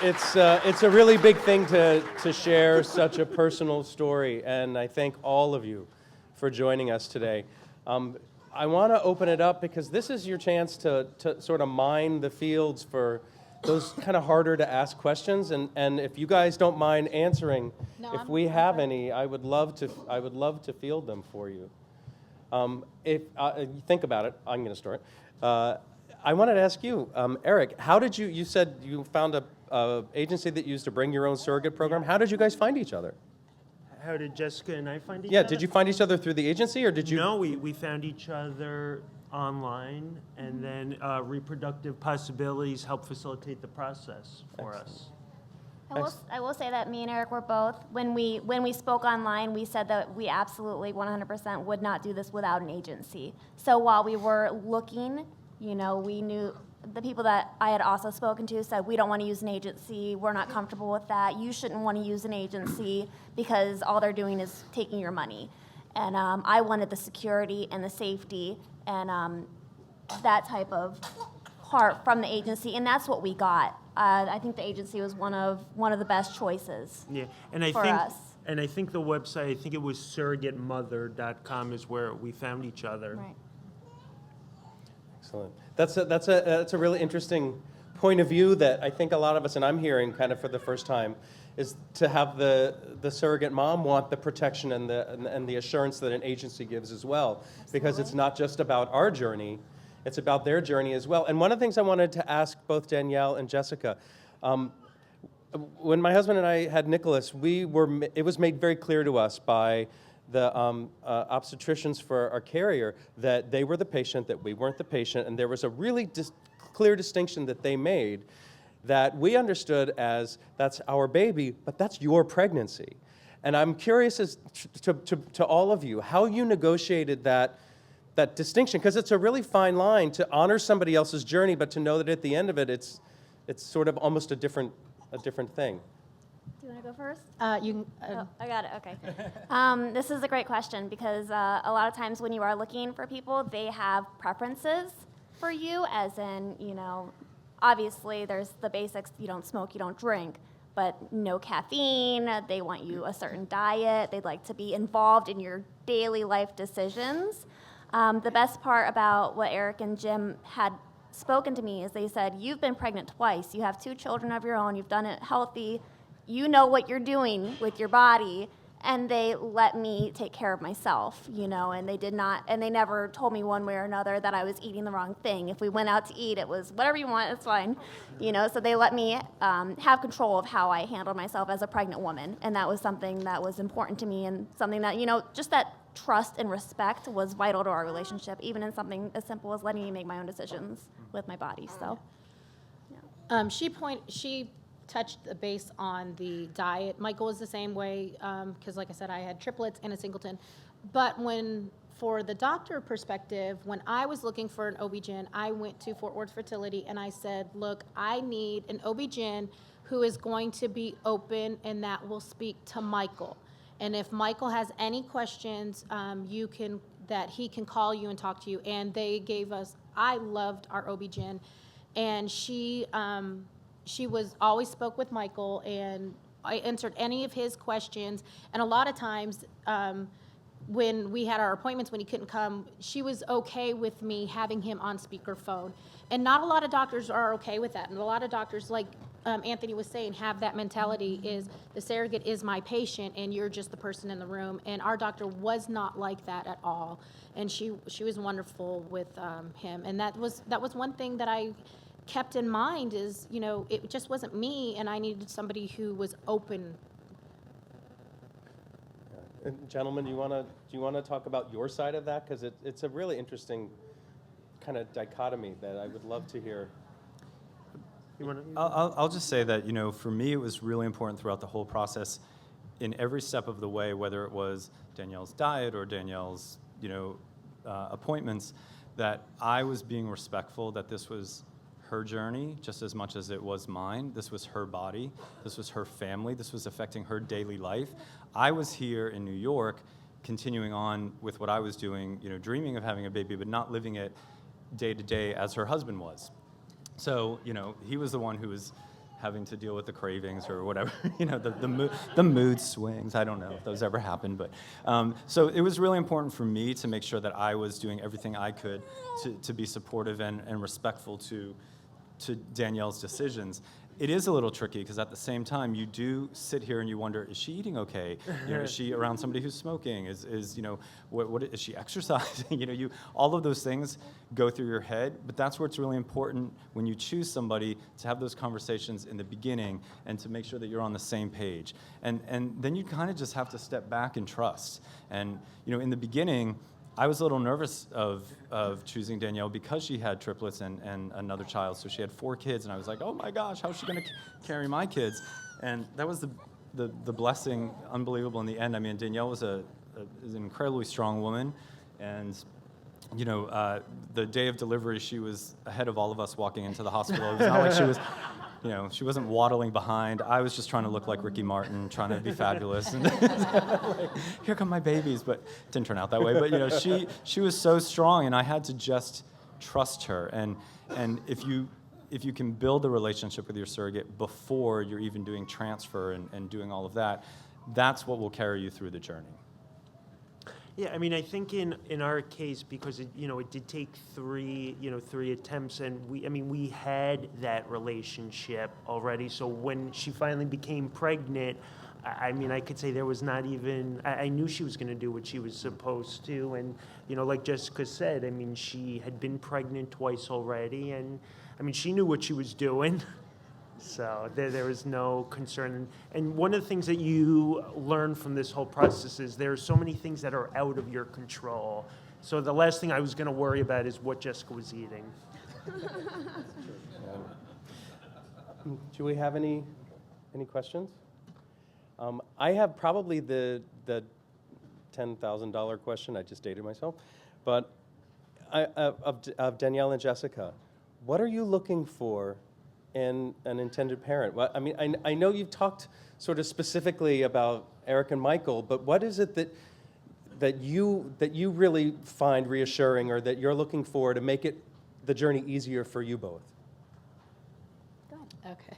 it's a really big thing to share such a personal story, and I thank all of you for joining us today. I want to open it up because this is your chance to sort of mine the fields for those kind of harder to ask questions, and if you guys don't mind answering, if we have any, I would love to field them for you. If you think about it, I'm going to start. I wanted to ask you, Eric, how did you said you found a agency that used to bring your own surrogate program. How did you guys find each other? How did Jessica and I find each other? Yeah, did you find each other through the agency, or did you? No, we found each other online, and then reproductive possibilities help facilitate the process for us. I will say that me and Eric were both, when we spoke online, we said that we absolutely 100% would not do this without an agency. So while we were looking, we knew the people that I had also spoken to said, we don't want to use an agency, we're not comfortable with that, you shouldn't want to use an agency because all they're doing is taking your money. And I wanted the security and the safety and that type of part from the agency, and that's what we got. I think the agency was one of the best choices for us. And I think the website, I think it was surrogatemother.com is where we found each other. Right. Excellent. That's a really interesting point of view that I think a lot of us, and I'm hearing kind of for the first time, is to have the surrogate mom want the protection and the assurance that an agency gives as well. Absolutely. Because it's not just about our journey, it's about their journey as well. And one of the things I wanted to ask both Danielle and Jessica, when my husband and I had Nicholas, it was made very clear to us by the obstetricians for our carrier that they were the patient, that we weren't the patient, and there was a really clear distinction that they made that we understood as that's our baby, but that's your pregnancy. And I'm curious as to all of you, how you negotiated that distinction, because it's a really fine line to honor somebody else's journey, but to know that at the end of it, it's sort of almost a different thing. Do you want to go first? You can. Oh, I got it. Okay. This is a great question because a lot of times when you are looking for people, they have preferences for you, as in, obviously there's the basics, you don't smoke, you don't drink, but no caffeine, they want you a certain diet, they'd like to be involved in your daily life decisions. The best part about what Eric and Jim had spoken to me is they said, you've been pregnant twice, you have 2 children of your own, you've done it healthy, you know what you're doing with your body, and they let me take care of myself, and they did not, and they never told me one way or another that I was eating the wrong thing. If we went out to eat, it was whatever you want, it's fine, so they let me have control of how I handled myself as a pregnant woman, and that was something that was important to me, and something that, just that trust and respect was vital to our relationship, even in something as simple as letting me make my own decisions with my body, so. Yeah. She touched the base on the diet. Michael was the same way, because like I said, I had triplets and a singleton. But for the doctor perspective, when I was looking for an OB-GYN, I went to Fort Worth Fertility and I said, look, I need an OB-GYN who is going to be open and that will speak to Michael. And if Michael has any questions, that he can call you and talk to you. And they gave us, I loved our OB-GYN, and she was always spoke with Michael, and I answered any of his questions. And a lot of times, when we had our appointments, when he couldn't come, she was okay with me having him on speakerphone. And not a lot of doctors are okay with that. And a lot of doctors, like Anthony was saying, have that mentality is the surrogate is my patient and you're just the person in the room. And our doctor was not like that at all. And she was wonderful with him. And that was one thing that I kept in mind is, it just wasn't me, and I needed somebody who was open. Gentlemen, do you want to talk about your side of that? Because it's a really interesting kind of dichotomy that I would love to hear. I'll just say that, for me, it was really important throughout the whole process, in every step of the way, whether it was Danielle's diet or Danielle's, appointments, that I was being respectful, that this was her journey just as much as it was mine. This was her body. This was her family. This was affecting her daily life. I was here in New York continuing on with what I was doing, dreaming of having a baby, but not living it day to day as her husband was. So, he was the one who was having to deal with the cravings or whatever, the mood swings. I don't know if those ever happen, but so it was really important for me to make sure that I was doing everything I could to be supportive and respectful to Danielle's decisions. It is a little tricky because at the same time you do sit here and you wonder, is she eating okay? Is she around somebody who's smoking? Is what is she exercising? All of those things go through your head, but that's where it's really important when you choose somebody to have those conversations in the beginning and to make sure that you're on the same page. And then you kind of just have to step back and trust. And in the beginning, I was a little nervous of choosing Danielle because she had triplets and another child. So she had 4 kids, and I was like, oh my gosh, how's she going to carry my kids? And that was the blessing, unbelievable in the end. I mean, Danielle was is an incredibly strong woman, and the day of delivery, she was ahead of all of us walking into the hospital. It was not like she was, she wasn't waddling behind. I was just trying to look like Ricky Martin, trying to be fabulous. And like, here come my babies, but it didn't turn out that way. But she was so strong, and I had to just trust her. And if you can build a relationship with your surrogate before you're even doing transfer and doing all of that, that's what will carry you through the journey. Yeah, I mean, I think in our case, because it did take 3 attempts, and we had that relationship already. So when she finally became pregnant, I could say there was not even, I knew she was going to do what she was supposed to. And, like Jessica said, she had been pregnant twice already, and she knew what she was doing. So there was no concern. And one of the things that you learn from this whole process is there are so many things that are out of your control. So the last thing I was going to worry about is what Jessica was eating. Do we have any questions? I have probably the $10,000 question. I just dated myself. But of Danielle and Jessica, what are you looking for in an intended parent? Well, I know you've talked sort of specifically about Eric and Michael, but what is it that you really find reassuring, or that you're looking for to make the journey easier for you both? Go ahead. Okay.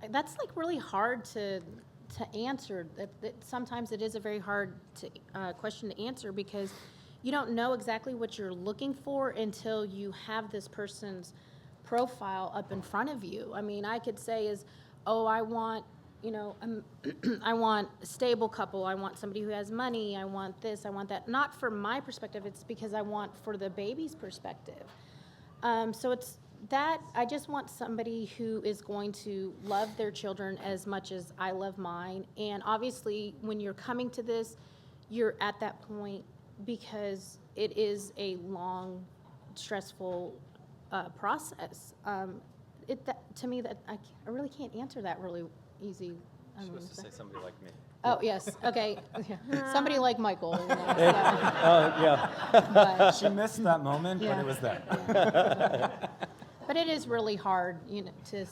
That's like really hard to answer. Sometimes it is a very hard question to answer, because you don't know exactly what you're looking for until you have this person's profile up in front of you. I could say I want, I want a stable couple, I want somebody who has money, I want this, I want that. Not from my perspective, it's because I want for the baby's perspective. So it's that I just want somebody who is going to love their children as much as I love mine. And obviously, when you're coming to this, you're at that point because it is a long, stressful process. To me, that I really can't answer that really easy. You're supposed to say somebody like me. Oh, yes, okay. Yeah. Somebody like Michael. Yeah. But, She missed that moment, Yeah. but it was there. yeah. But it is really hard, to.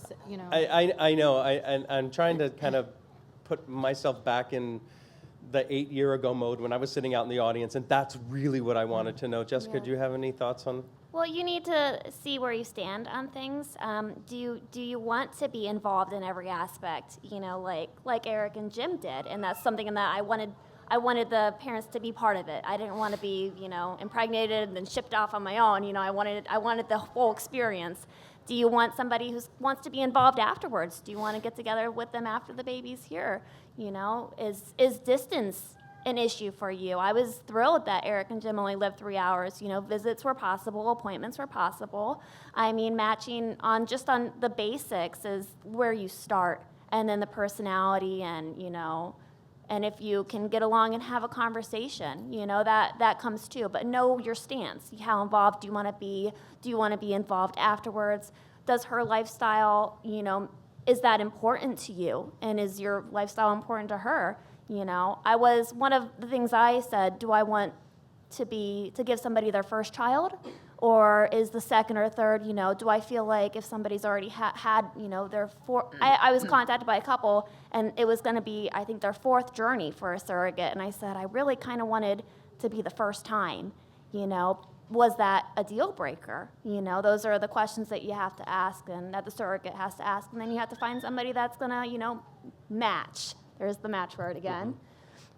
I know. I'm trying to kind of put myself back in the 8-year-ago mode when I was sitting out in the audience, and that's really what I wanted to know. Jessica, Yeah. do you have any thoughts on? Well, you need to see where you stand on things. Do you want to be involved in every aspect? Like Eric and Jim did, and that's something that I wanted the parents to be part of it. I didn't want to be impregnated and then shipped off on my own. I wanted the whole experience. Do you want somebody who wants to be involved afterwards? Do you want to get together with them after the baby's here? Is distance an issue for you? I was thrilled that Eric and Jim only lived 3 hours. Visits were possible, appointments were possible. Matching on the basics is where you start, and then the personality and and if you can get along and have a conversation, that comes too. But know your stance. How involved do you want to be? Do you want to be involved afterwards? Does her lifestyle, is that important to you? And is your lifestyle important to her? One of the things I said, do I want to give somebody their first child? Or is the second or third, do I feel like if somebody's already had, their fourth, I was contacted by a couple, and it was going to be, I think, their 4th journey for a surrogate. And I said, I really kind of wanted to be the first time, was that a deal breaker? You know, those are the questions that you have to ask and that the surrogate has to ask. And then you have to find somebody that's going to, you know, match. There's the match word again.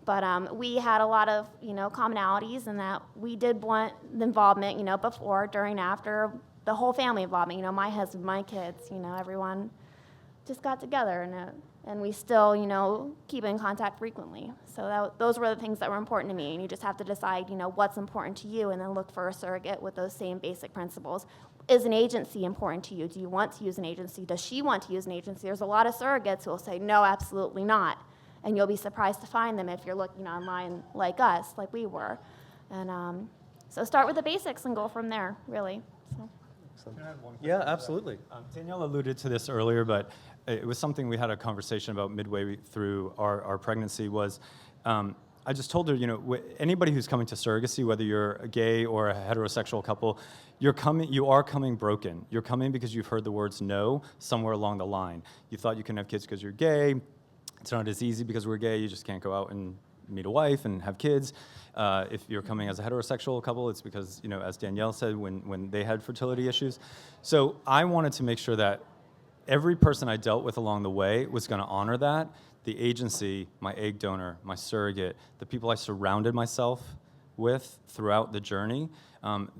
But we had a lot of, you know, commonalities in that we did want the involvement, you know, before, during, after, the whole family involvement. You know, my husband, my kids, you know, everyone just got together, and we still, you know, keep in contact frequently. So those were the things that were important to me, and you just have to decide, you know, what's important to you, and then look for a surrogate with those same basic principles. Is an agency important to you? Do you want to use an agency? Does she want to use an agency? There's a lot of surrogates who will say, no, absolutely not. And you'll be surprised to find them if you're looking online like us, like we were. And so start with the basics and go from there, really. So. Yeah, absolutely. Danielle alluded to this earlier, but it was something we had a conversation about midway through our pregnancy was, I just told her, you know, anybody who's coming to surrogacy, whether you're a gay or a heterosexual couple, you are coming broken. You're coming because you've heard the words no somewhere along the line. You thought you couldn't have kids because you're gay. It's not as easy because we're gay. You just can't go out and meet a wife and have kids. If you're coming as a heterosexual couple, it's because, you know, as Danielle said, when they had fertility issues. So I wanted to make sure that every person I dealt with along the way was going to honor that. The agency, my egg donor, my surrogate, the people I surrounded myself with throughout the journey,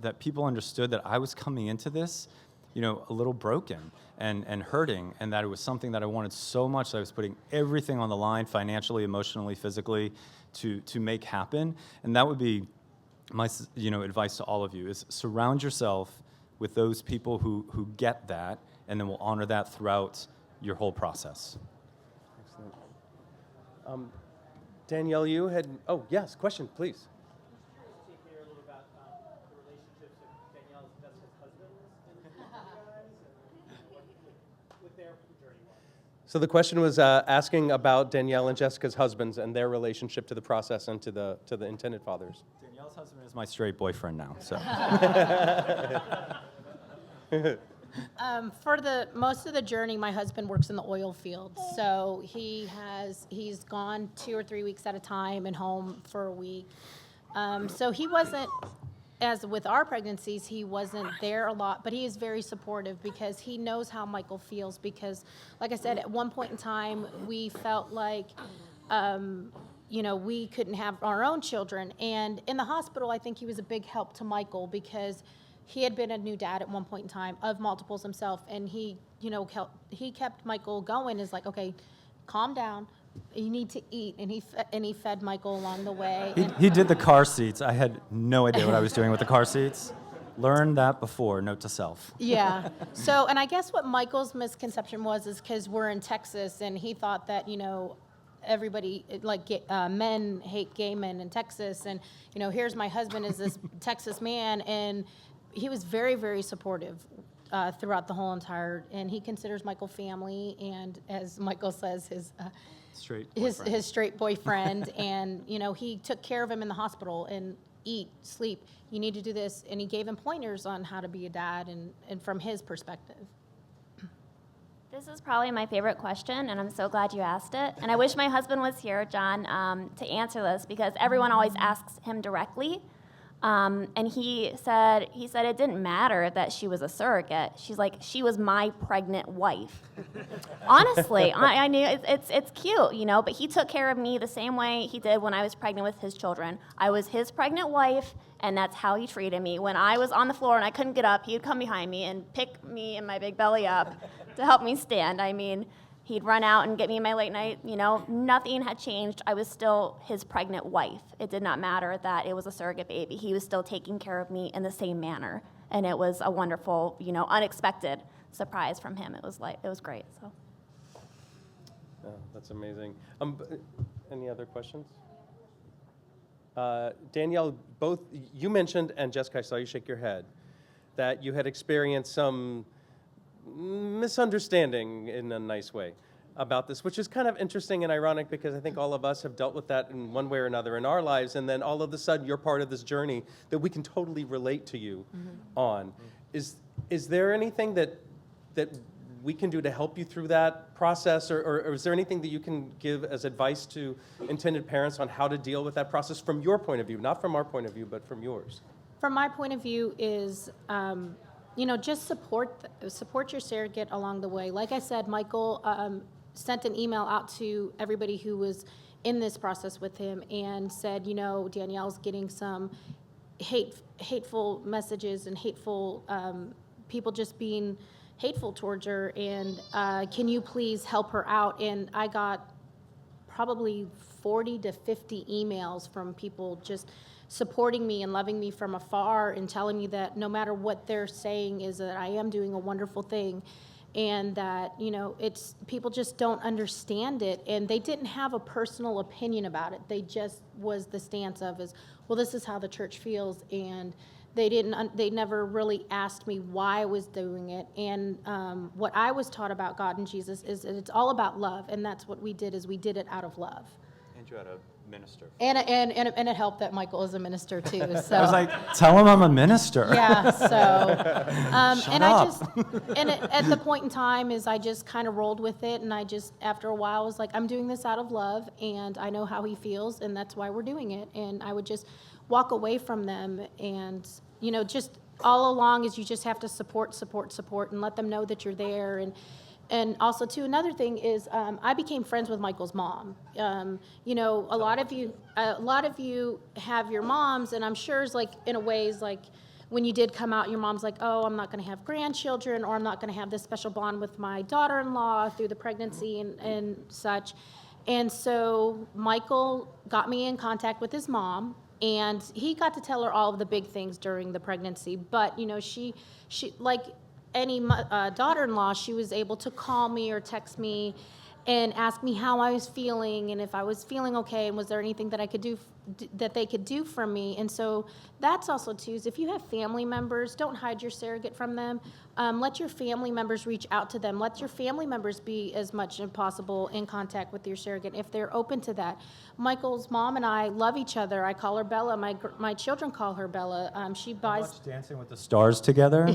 that people understood that I was coming into this, you know, a little broken and hurting, and that it was something that I wanted so much that I was putting everything on the line, financially, emotionally, physically, to make happen. And that would be my, you know, advice to all of you, is surround yourself with those people who get that, and then will honor that throughout your whole process. Excellent. Danielle, you had, oh, yes, question, please. So the question was asking about Danielle and Jessica's husbands and their relationship to the process and to the intended fathers. Danielle's husband is my straight boyfriend now, so. For the most of the journey, my husband works in the oil field, so he's gone 2 or 3 weeks at a time and home for a week. So he wasn't, as with our pregnancies, he wasn't there a lot, but he is very supportive because he knows how Michael feels. Because, like I said, at one point in time, we felt like, you know, we couldn't have our own children. And in the hospital, I think he was a big help to Michael because he had been a new dad at one point in time of multiples himself, and he, you know, he kept Michael going. Is like, okay, calm down. You need to eat, and he fed Michael along the way. He did the car seats. I had no idea what I was doing with the car seats. Learned that before, note to self. Yeah. So, and I guess what Michael's misconception is because we're in Texas, and he thought that, you know, everybody, like men hate gay men in Texas, and, you know, here's my husband is this Texas man, and he was very, very supportive throughout the whole entire, and he considers Michael family, and as Michael says, his straight boyfriend, and, you know, he took care of him in the hospital, and eat, sleep, you need to do this, and he gave him pointers on how to be a dad, and from his perspective. This is probably my favorite question, and I'm so glad you asked it. And I wish my husband was here, John, to answer this, because everyone always asks him directly. And he said it didn't matter that she was a surrogate. She's like, she was my pregnant wife. Honestly, I knew it's cute, you know, but he took care of me the same way he did when I was pregnant with his children. I was his pregnant wife, and that's how he treated me. When I was on the floor and I couldn't get up, he would come behind me and pick me and my big belly up to help me stand. I mean, he'd run out and get me in my late night, you know, nothing had changed. I was still his pregnant wife. It did not matter that it was a surrogate baby. He was still taking care of me in the same manner. And it was a wonderful, you know, unexpected surprise from him. It was great, so. Oh, that's amazing. Any other questions? Danielle, both you mentioned, and Jessica, I saw you shake your head, that you had experienced some misunderstanding in a nice way about this, which is kind of interesting and ironic because I think all of us have dealt with that in one way or another in our lives, and then all of a sudden you're part of this journey that we can totally relate to you on. Is there anything that we can do to help you through that process, or is there anything that you can give as advice to intended parents on how to deal with that process from your point of view, not from our point of view, but from yours? From my point of view is, just support your surrogate along the way. Like I said, Michael sent an email out to everybody who was in this process with him and said, Danielle's getting some hateful messages and hateful people just being hateful towards her, and can you please help her out? And I got probably 40 to 50 emails from people just supporting me and loving me from afar and telling me that no matter what they're saying is that I am doing a wonderful thing, and that, it's people just don't understand it, and they didn't have a personal opinion about it. They just was the stance of well, this is how the church feels, and they never really asked me why I was doing it. And what I was taught about God and Jesus is that it's all about love, and that's what we did, is we did it out of love. And you had a minister. And it helped that Michael is a minister too. So I was like, tell him I'm a minister. yeah. So Shut and up. at the point in time is I just kind of rolled with it, and I just after a while was like, I'm doing this out of love, and I know how he feels, and that's why we're doing it. And I would just walk away from them, and just all along is you just have to support, and let them know that you're there. And also, too, another thing is I became friends with Michael's mom. A lot of you have your moms, and I'm sure it's like in a ways like when you did come out, your mom's like, oh, I'm not going to have grandchildren, or I'm not going to have this special bond with my daughter-in-law through the pregnancy and such. And so Michael got me in contact with his mom, and he got to tell her all of the big things during the pregnancy. But she like any daughter-in-law, she was able to call me or text me and ask me how I was feeling, and if I was feeling okay, and was there anything that I could do that they could do for me. And so that's also too, is if you have family members, don't hide your surrogate from them. Let your family members reach out to them. Let your family members be as much as possible in contact with your surrogate if they're open to that. Michael's mom and I love each other. I call her Bella. My children call her Bella. She buys. Watch Dancing with the Stars together.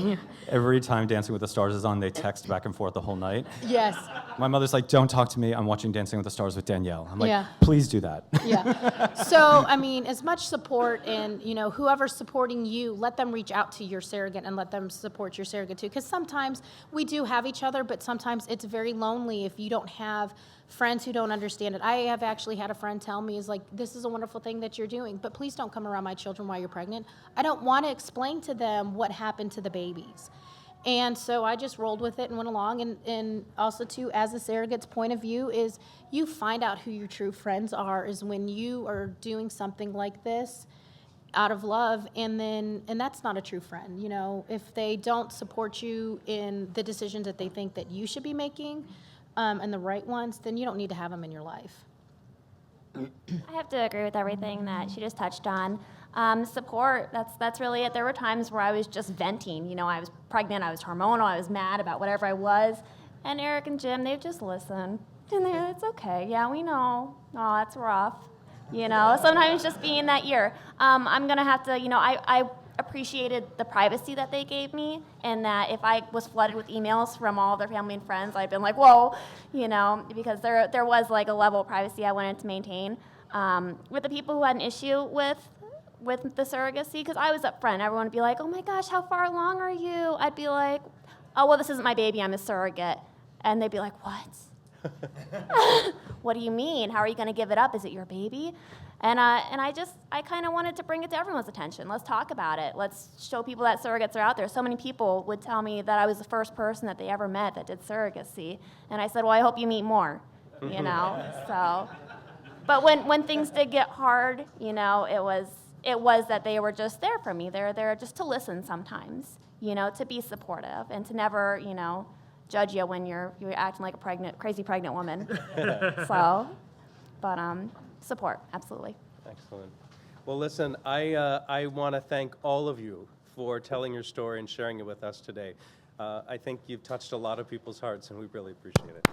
Every time Dancing with the Stars is on, they text back and forth the whole night. Yes. My mother's like, don't talk to me. I'm watching Dancing with the Stars with Danielle. I'm like, Yeah. please do that. Yeah. So, as much support, and, whoever's supporting you, let them reach out to your surrogate and let them support your surrogate too. Because sometimes we do have each other, but sometimes it's very lonely if you don't have friends who don't understand it. I have actually had a friend tell me, this is a wonderful thing that you're doing, but please don't come around my children while you're pregnant. I don't want to explain to them what happened to the babies. And so I just rolled with it and went along. And also, too, as a surrogate's point of view is you find out who your true friends are is when you are doing something like this out of love, and that's not a true friend. If they don't support you in the decisions that they think that you should be making, and the right ones, then you don't need to have them in your life. I have to agree with everything that she just touched on. Support, that's really it. There were times where I was just venting. I was pregnant, I was hormonal, I was mad about whatever I was. And Eric and Jim, they've just listened. And it's okay. Yeah, we know. Oh, that's rough. Sometimes just being that ear. I'm going to have to, I appreciated the privacy that they gave me, and that if I was flooded with emails from all their family and friends, I'd been like, whoa, because there was like a level of privacy I wanted to maintain. With the people who had an issue with the surrogacy, because I was upfront. Everyone would be like, oh my gosh, how far along are you? I'd be like, oh, well, this isn't my baby, I'm a surrogate. And they'd be like, what? What do you mean? How are you going to give it up? Is it your baby? And I kind of wanted to bring it to everyone's attention. Let's talk about it. Let's show people that surrogates are out there. So many people would tell me that I was the first person that they ever met that did surrogacy. And I said, well, I hope you meet more, so. But when things did get hard, it was that they were just there for me. They're there just to listen sometimes, to be supportive and to never, judge you when you're acting like a crazy pregnant woman. Support, absolutely. Excellent. Well, listen, I want to thank all of you for telling your story and sharing it with us today. I think you've touched a lot of people's hearts, and we really appreciate it.